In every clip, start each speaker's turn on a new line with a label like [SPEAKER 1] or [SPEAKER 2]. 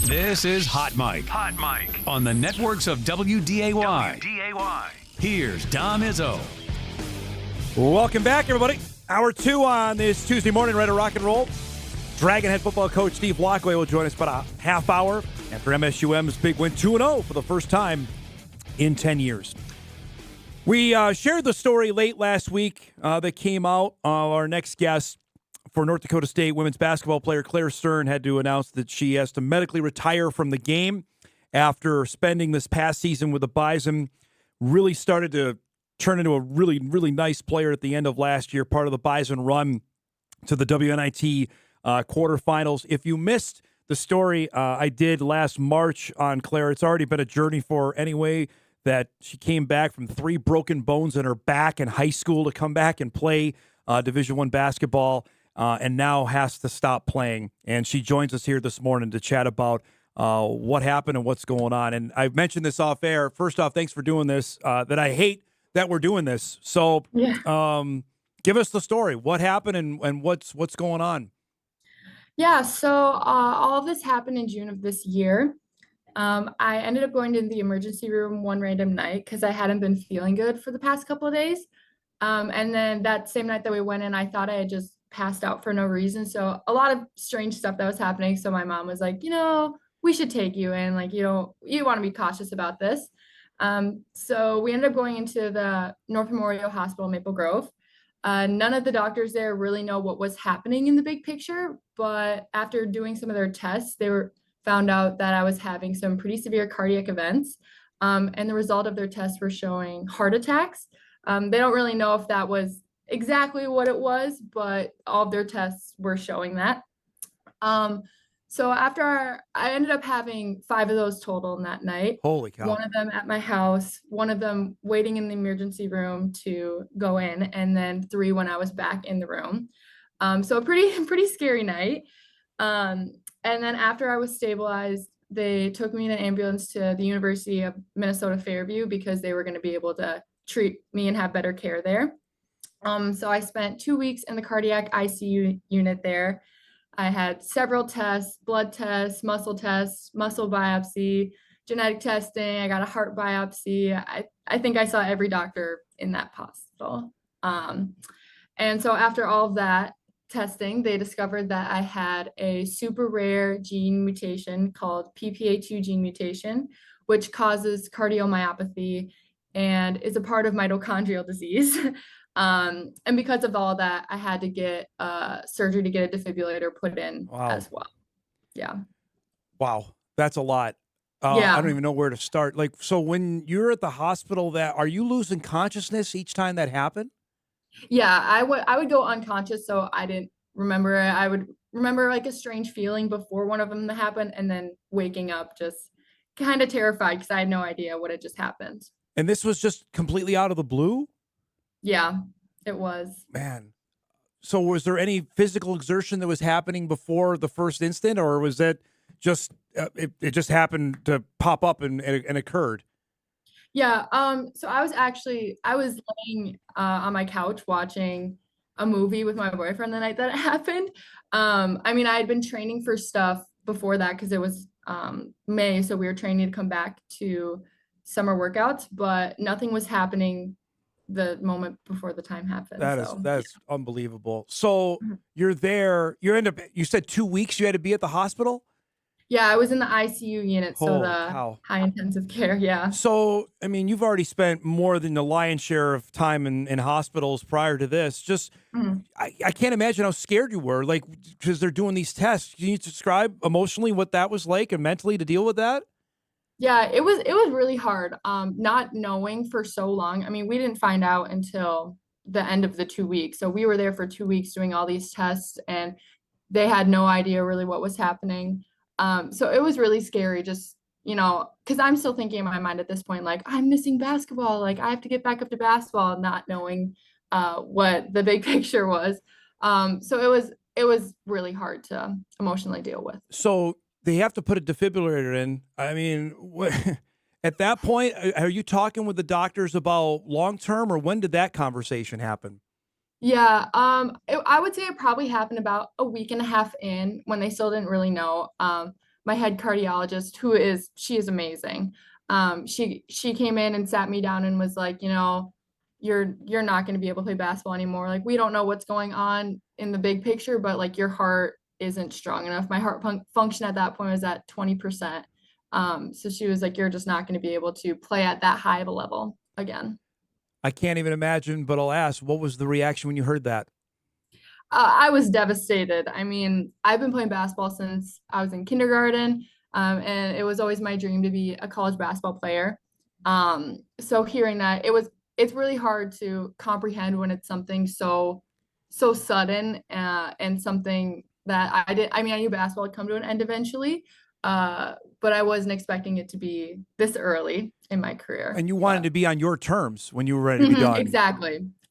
[SPEAKER 1] This is Hot Mic.
[SPEAKER 2] Hot Mic.
[SPEAKER 1] On the networks of WDAY.
[SPEAKER 2] WDAY.
[SPEAKER 1] Here's Dom Izzo.
[SPEAKER 3] Welcome back, everybody. Hour 2 on this Tuesday morning, ready to rock and roll. Dragon head football coach Steve Lockway will join us about a half hour after MSUM's big win 2-0 for the first time in 10 years. We shared the story late last week that came out. Our next guest for North Dakota State women's basketball player Claire Stern had to announce that she has to medically retire from the game after spending this past season with the Bison. Really started to turn into a really, really nice player at the end of last year, part of the Bison run to the WNIT quarterfinals. If you missed the story I did last March on Claire, it's already been a journey for her anyway, that she came back from 3 broken bones in her back in high school to come back and play Division I basketball, and now has to stop playing. And she joins us here this morning to chat about what happened and what's going on. And I've mentioned this off air. First off, thanks for doing this, that I hate that we're doing this. So give us the story. What happened and what's going on?
[SPEAKER 4] Yeah, so all of this happened in June of this year. I ended up going to the emergency room one random night because I hadn't been feeling good for the past couple of days. And then that same night that we went in, I thought I had just passed out for no reason. So a lot of strange stuff that was happening. So my mom was like, we should take you in. Like, you want to be cautious about this. So we ended up going into the North Memorial Hospital, Maple Grove. None of the doctors there really know what was happening in the big picture, but after doing some of their tests, found out that I was having some pretty severe cardiac events. And the result of their tests were showing heart attacks. They don't really know if that was exactly what it was, but all of their tests were showing that. So after I ended up having 5 of those total in that night.
[SPEAKER 3] Holy cow.
[SPEAKER 4] 1 of them at my house, 1 of them waiting in the emergency room to go in, and then 3 when I was back in the room. So a pretty scary night. And then after I was stabilized, they took me in an ambulance to the University of Minnesota Fairview because they were going to be able to treat me and have better care there. So I spent 2 weeks in the cardiac ICU unit there. I had several tests, blood tests, muscle biopsy, genetic testing. I got a heart biopsy. I think I saw every doctor in that hospital. And so after all of that testing, they discovered that I had a super rare gene mutation called PPA2 gene mutation, which causes cardiomyopathy and is a part of mitochondrial disease. And because of all that, I had to get surgery to get a defibrillator put in as well. Yeah.
[SPEAKER 3] Wow. That's a lot.
[SPEAKER 4] Yeah.
[SPEAKER 3] I don't even know where to start. Like, so when you're at the hospital, are you losing consciousness each time that happened?
[SPEAKER 4] Yeah, I would go unconscious, so I didn't remember it. I would remember like a strange feeling before one of them happened, and then waking up just kind of terrified because I had no idea what had just happened.
[SPEAKER 3] And this was just completely out of the blue?
[SPEAKER 4] Yeah, it was.
[SPEAKER 3] Man. So was there any physical exertion that was happening before the first instant, or was that just it just happened to pop up and occurred?
[SPEAKER 4] Yeah. So I was laying on my couch watching a movie with my boyfriend the night that it happened. I mean, I had been training for stuff before that because it was May, so we were training to come back to summer workouts, but nothing was happening the moment before the time happened.
[SPEAKER 3] That's unbelievable. So you're there, you said 2 weeks you had to be at the hospital?
[SPEAKER 4] Yeah, I was in the ICU unit, so the
[SPEAKER 3] cow.
[SPEAKER 4] high intensive care, yeah.
[SPEAKER 3] So, I mean, you've already spent more than the lion's share of time in hospitals prior to this. Just, I can't imagine how scared you were, like, because they're doing these tests. Can you describe emotionally what that was like and mentally to deal with that?
[SPEAKER 4] Yeah, it was really hard, not knowing for so long. I mean, we didn't find out until the end of the 2 weeks. So we were there for 2 weeks doing all these tests, and they had no idea really what was happening. So it was really scary, just, because I'm still thinking in my mind at this point, like, I'm missing basketball. Like, I have to get back up to basketball, not knowing what the big picture was. So it was really hard to emotionally deal with.
[SPEAKER 3] So they have to put a defibrillator in. I mean, at that point, are you talking with the doctors about long-term, or when did that conversation happen?
[SPEAKER 4] Yeah, I would say it probably happened about a week and a half in when they still didn't really know. my head cardiologist, she is amazing. She came in and sat me down and was like, you're not going to be able to play basketball anymore. Like, we don't know what's going on in the big picture, but like your heart isn't strong enough. My heart function at that point was at 20%. So she was like, you're just not going to be able to play at that high of a level again.
[SPEAKER 3] I can't even imagine, but I'll ask, what was the reaction when you heard that?
[SPEAKER 4] I was devastated. I mean, I've been playing basketball since I was in kindergarten, and it was always my dream to be a college basketball player. So hearing that, it's really hard to comprehend when it's something so sudden, and something that I did. I mean, I knew basketball would come to an end eventually, but I wasn't expecting it to be this early in my career.
[SPEAKER 3] And you wanted to be on your terms when you were ready to be
[SPEAKER 4] Mhm,
[SPEAKER 3] done.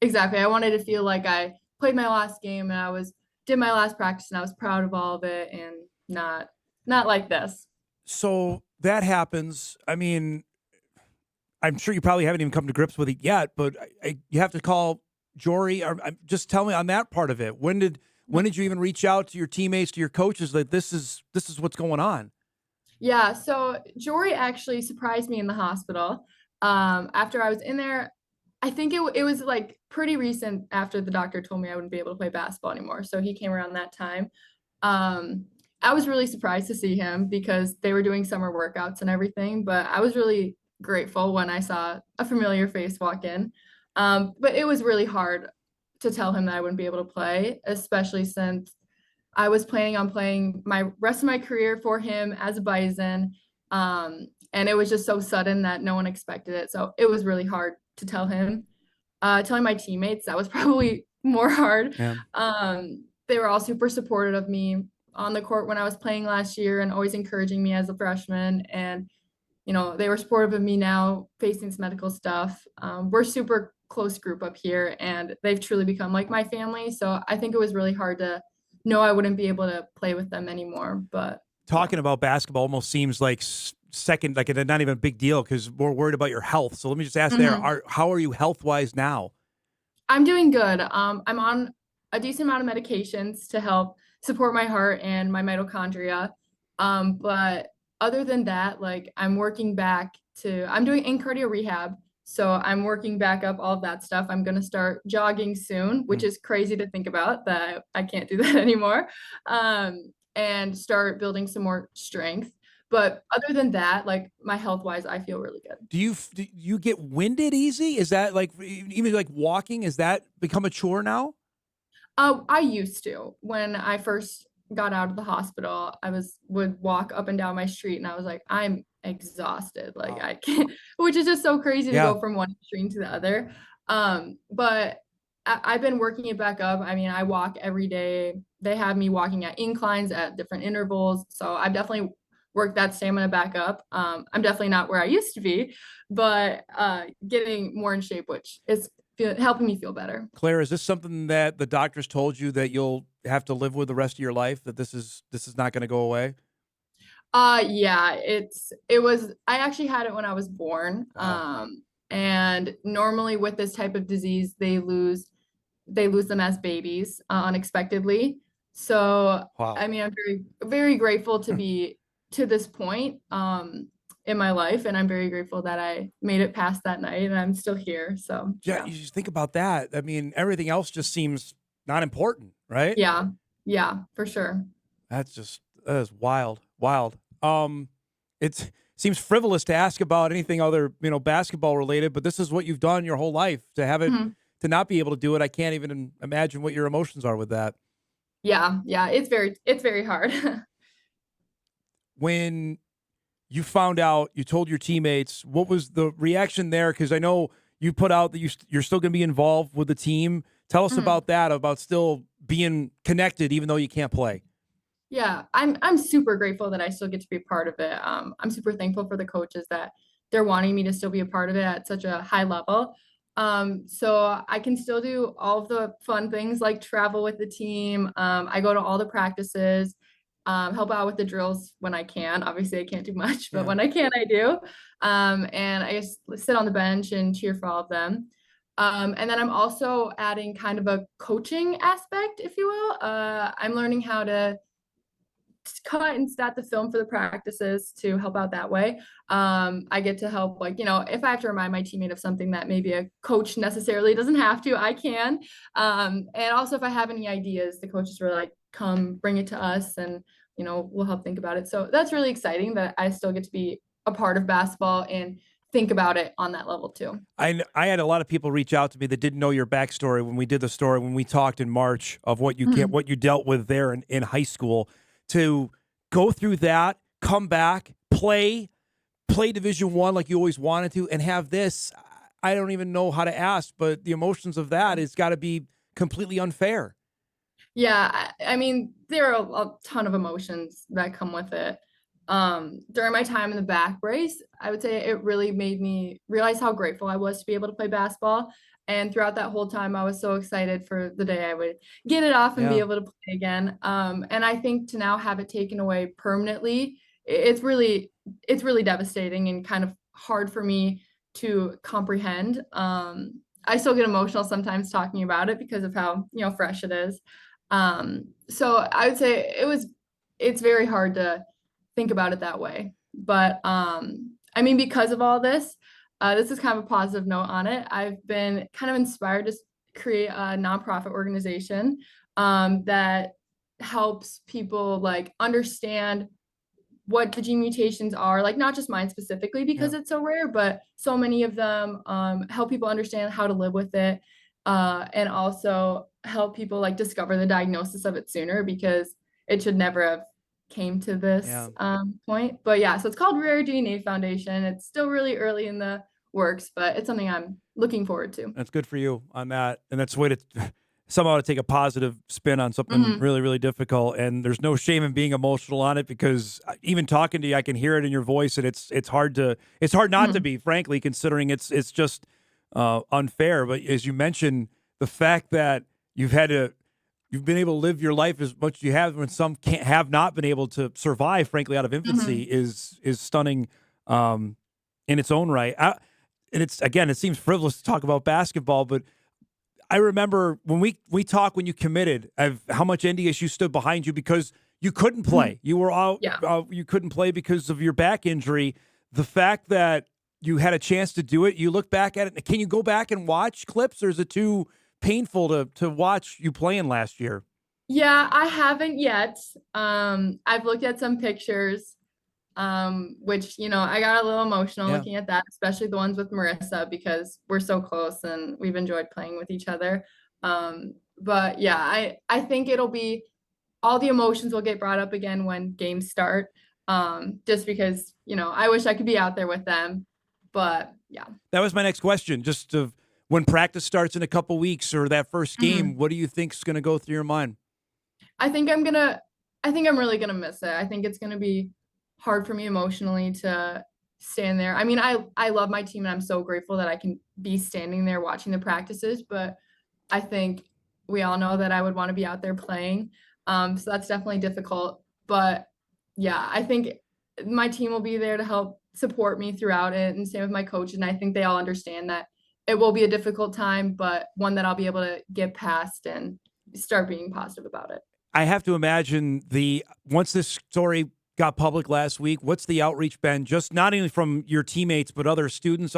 [SPEAKER 4] exactly. I wanted to feel like I played my last game and did my last practice and I was proud of all of it, and not like this.
[SPEAKER 3] So that happens. I mean, I'm sure you probably haven't even come to grips with it yet, but you have to call Jory. Or just tell me on that part of it. When did you even reach out to your teammates, to your coaches, that this is what's going on?
[SPEAKER 4] Yeah, so Jory actually surprised me in the hospital. After I was in there, I think it was like pretty recent after the doctor told me I wouldn't be able to play basketball anymore. So he came around that time. Um, I was really surprised to see him because they were doing summer workouts and everything, but I was really grateful when I saw a familiar face walk in. But it was really hard to tell him that I wouldn't be able to play, especially since I was planning on playing my rest of my career for him as a Bison. And it was just so sudden that no one expected it. So it was really hard to tell him. Telling my teammates, that was probably more hard.
[SPEAKER 3] Yeah.
[SPEAKER 4] They were all super supportive of me on the court when I was playing last year and always encouraging me as a freshman. And, they were supportive of me now facing some medical stuff. We're super close group up here and they've truly become like my family. So I think it was really hard to know I wouldn't be able to play with them anymore. But
[SPEAKER 3] Talking about basketball almost seems like second, like it's not even a big deal because we're worried about your health. So let me just ask there:
[SPEAKER 4] Mhm.
[SPEAKER 3] how are you health wise now?
[SPEAKER 4] I'm doing good. I'm on a decent amount of medications to help support my heart and my mitochondria. But other than that, like I'm doing in cardio rehab. So I'm working back up all of that stuff. I'm going to start jogging soon, which
[SPEAKER 3] Mm.
[SPEAKER 4] is crazy to think about that I can't do that anymore. And start building some more strength. But other than that, like my health wise, I feel really good.
[SPEAKER 3] Do you get winded easy? Is that like even like walking? Is that become a chore now?
[SPEAKER 4] I used to. When I first got out of the hospital, would walk up and down my street and I was like, I'm exhausted. Like
[SPEAKER 3] Wow.
[SPEAKER 4] I can't, which is just so crazy to
[SPEAKER 3] Yeah.
[SPEAKER 4] go from one extreme to the other. But I've been working it back up. I mean, I walk every day. They have me walking at inclines at different intervals. So I've definitely worked that stamina back up. I'm definitely not where I used to be, but getting more in shape, which is helping me feel better.
[SPEAKER 3] Claire, is this something that the doctors told you that you'll have to live with the rest of your life? That this is not going to go away?
[SPEAKER 4] Yeah, it was I actually had it when I was born.
[SPEAKER 3] Wow.
[SPEAKER 4] And normally with this type of disease, they lose them as babies unexpectedly. So,
[SPEAKER 3] Wow.
[SPEAKER 4] I mean, I'm very very grateful to be to this point in my life, and I'm very grateful that I made it past that night and I'm still here. So,
[SPEAKER 3] Yeah,
[SPEAKER 4] yeah.
[SPEAKER 3] you just think about that. I mean, everything else just seems not important, right?
[SPEAKER 4] Yeah. Yeah, for sure.
[SPEAKER 3] That is wild, wild. It seems frivolous to ask about anything other, basketball related, but this is what you've done your whole life. To have it,
[SPEAKER 4] Mhm.
[SPEAKER 3] to not be able to do it, I can't even imagine what your emotions are with that.
[SPEAKER 4] Yeah, yeah, it's very hard.
[SPEAKER 3] When you found out, you told your teammates, what was the reaction there? Because I know you put out that you're still going to be involved with the team. Tell us
[SPEAKER 4] Mhm.
[SPEAKER 3] about that, about still being connected, even though you can't play.
[SPEAKER 4] Yeah, I'm super grateful that I still get to be a part of it. I'm super thankful for the coaches that they're wanting me to still be a part of it at such a high level. So I can still do all of the fun things like travel with the team. I go to all the practices, help out with the drills when I can. Obviously, I can't do much, but
[SPEAKER 3] Yeah.
[SPEAKER 4] when I can, I do. And I just sit on the bench and cheer for all of them. And then I'm also adding kind of a coaching aspect, if you will. I'm learning how to cut and stat the film for the practices to help out that way. I get to help, like, if I have to remind my teammate of something that maybe a coach necessarily doesn't have to, I can. And also if I have any ideas, the coaches were like, come bring it to us, and we'll help think about it. So that's really exciting that I still get to be a part of basketball and think about it on that level too.
[SPEAKER 3] I had a lot of people reach out to me that didn't know your backstory when we did the story, when we talked in March of what you what you dealt with there in high school, to go through that, come back, play Division I like you always wanted to, and have this. I don't even know how to ask, but the emotions of that has got to be completely unfair.
[SPEAKER 4] Yeah, I mean, there are a ton of emotions that come with it. During my time in the back brace, I would say it really made me realize how grateful I was to be able to play basketball. And throughout that whole time, I was so excited for the day I would get it off and be able to play again. And I think to now have it taken away permanently, it's really devastating and kind of hard for me to comprehend. I still get emotional sometimes talking about it because of how, fresh it is. So I would say it's very hard to think about it that way. But I mean, because of all this, this is kind of a positive note on it. I've been kind of inspired to create a nonprofit organization that helps people like understand what the gene mutations are, like not just mine specifically because it's so rare, but so many of them, help people understand how to live with it, and also help people like discover the diagnosis of it sooner, because it should never have came to this point. But yeah, so it's called Rare DNA Foundation. It's still really early in the works, but it's something I'm looking forward to.
[SPEAKER 3] That's good for you on that, and that's a way to somehow to take a positive spin on something really, really difficult. And there's no shame in being emotional on it, because even talking to you, I can hear it in your voice, and it's hard not to be, frankly, considering it's just unfair. But as you mentioned, the fact that you've been able to live your life as much as you have, when some have not been able to survive, frankly, out of infancy, is stunning in its own right. And it seems frivolous to talk about basketball, but I remember when we talked when you committed, of how much NDSU stood behind you because you couldn't play. You were out. You couldn't play because of your back injury. The fact that you had a chance to do it, you look back at it. Can you go back and watch clips, or is it too painful to watch you playing last year?
[SPEAKER 4] Yeah, I haven't yet. I've looked at some pictures, which, I got a little emotional looking at that, especially the ones with Marissa, because we're so close and we've enjoyed playing with each other. But yeah, I think it'll be, all the emotions will get brought up again when games start. Just because, I wish I could be out there with them, but yeah.
[SPEAKER 3] That was my next question. Just when practice starts in a couple weeks, or that first game, what do you think is going to go through your mind?
[SPEAKER 4] I think I'm really gonna miss it. I think it's gonna be hard for me emotionally to stand there. I mean, I love my team and I'm so grateful that I can be standing there watching the practices, but I think we all know that I would want to be out there playing. So that's definitely difficult. But yeah, I think my team will be there to help support me throughout it, and same with my coach. And I think they all understand that it will be a difficult time, but one that I'll be able to get past and start being positive about it.
[SPEAKER 3] I have to imagine once this story got public last week, what's the outreach been, just not only from your teammates, but other students,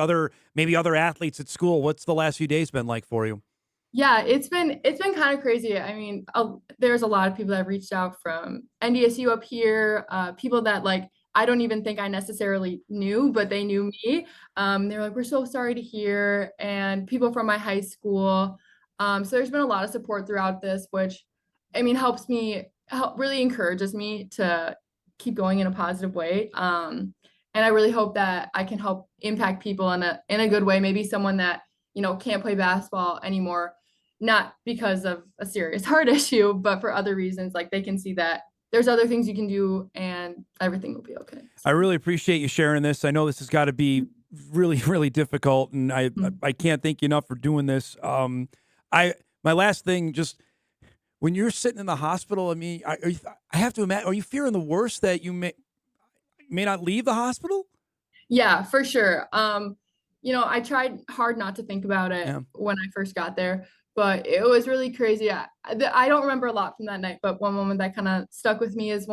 [SPEAKER 3] maybe other athletes at school? What's the last few days been like for you?
[SPEAKER 4] Yeah, it's been kind of crazy. I mean, there's a lot of people that have reached out from NDSU up here, people that like I don't even think I necessarily knew, but they knew me. They're like, we're so sorry to hear, and people from my high school. So there's been a lot of support throughout this, which I mean really encourages me to keep going in a positive way. And I really hope that I can help impact people in a good way. Maybe someone that can't play basketball anymore, not because of a serious heart issue, but for other reasons. Like they can see that there's other things you can do and everything will be okay.
[SPEAKER 3] So. I really appreciate you sharing this. I know this has got to be really, really difficult, and I can't thank you enough for doing this. My last thing, just when you're sitting in the hospital, I mean, I have to imagine, are you fearing the worst, that you may not leave the hospital?
[SPEAKER 4] Yeah, for sure. I tried hard not to think about it when I first got there, but it was really crazy. I don't remember a lot from that night, but one moment that kind of stuck with me is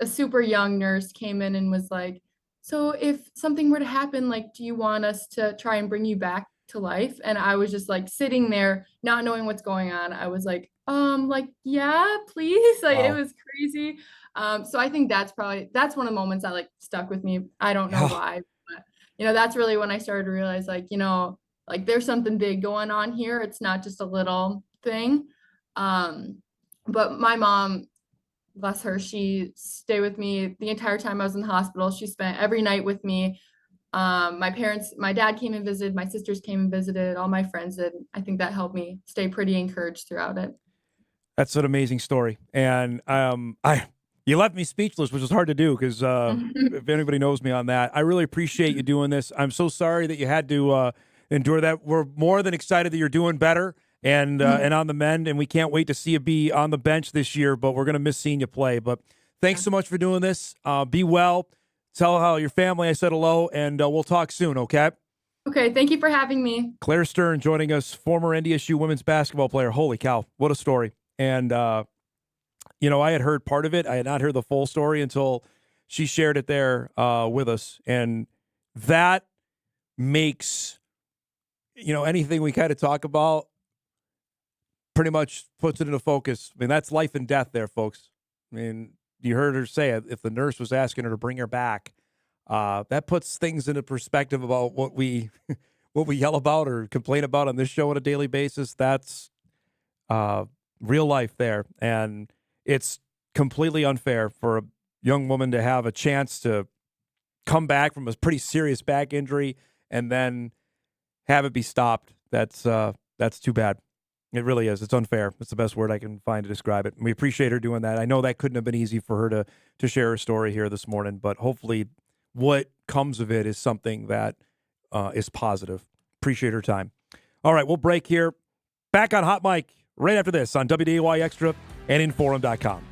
[SPEAKER 4] a super young nurse came in and was like, so if something were to happen, like, do you want us to try and bring you back to life? And I was just like sitting there, not knowing what's going on. I was like, yeah, please. Like, it
[SPEAKER 3] Wow.
[SPEAKER 4] was crazy. So I think that's one of the moments that like stuck with me. I don't know
[SPEAKER 3] Yeah.
[SPEAKER 4] why, but that's really when I started to realize, like, like there's something big going on here. It's not just a little thing. But my mom, bless her, she stayed with me the entire time I was in the hospital. She spent every night with me. My dad came and visited, my sisters came and visited, all my friends did. I think that helped me stay pretty encouraged throughout it.
[SPEAKER 3] That's an amazing story. And you left me speechless, which is hard to do because if anybody knows me on that, I really appreciate you doing this. I'm so sorry that you had to endure that. We're more than excited that you're doing better and on the mend, and we can't wait to see you be on the bench this year, but we're going to miss seeing you play. But thanks so much for doing this. Be well. Tell how your family I said hello, and we'll talk soon, okay?
[SPEAKER 4] Okay, thank you for having me.
[SPEAKER 3] Claire Stern joining us, former NDSU women's basketball player. Holy cow, what a story. And, I had heard part of it. I had not heard the full story until she shared it there with us. And that makes, anything we kind of talk about pretty much puts it into focus. I mean, that's life and death there, folks. I mean, you heard her say it. If the nurse was asking her to bring her back, that puts things into perspective about what we what we yell about or complain about on this show on a daily basis. That's real life there. And it's completely unfair for a young woman to have a chance to come back from a pretty serious back injury and then have it be stopped. That's too bad. It really is. It's unfair. It's the best word I can find to describe it. And we appreciate her doing that. I know that couldn't have been easy for her to share her story here this morning, but hopefully what comes of it is something that is positive. Appreciate her time. All right, we'll break here. Back on Hot Mic right after this on WDAY Extra and Inforum.com.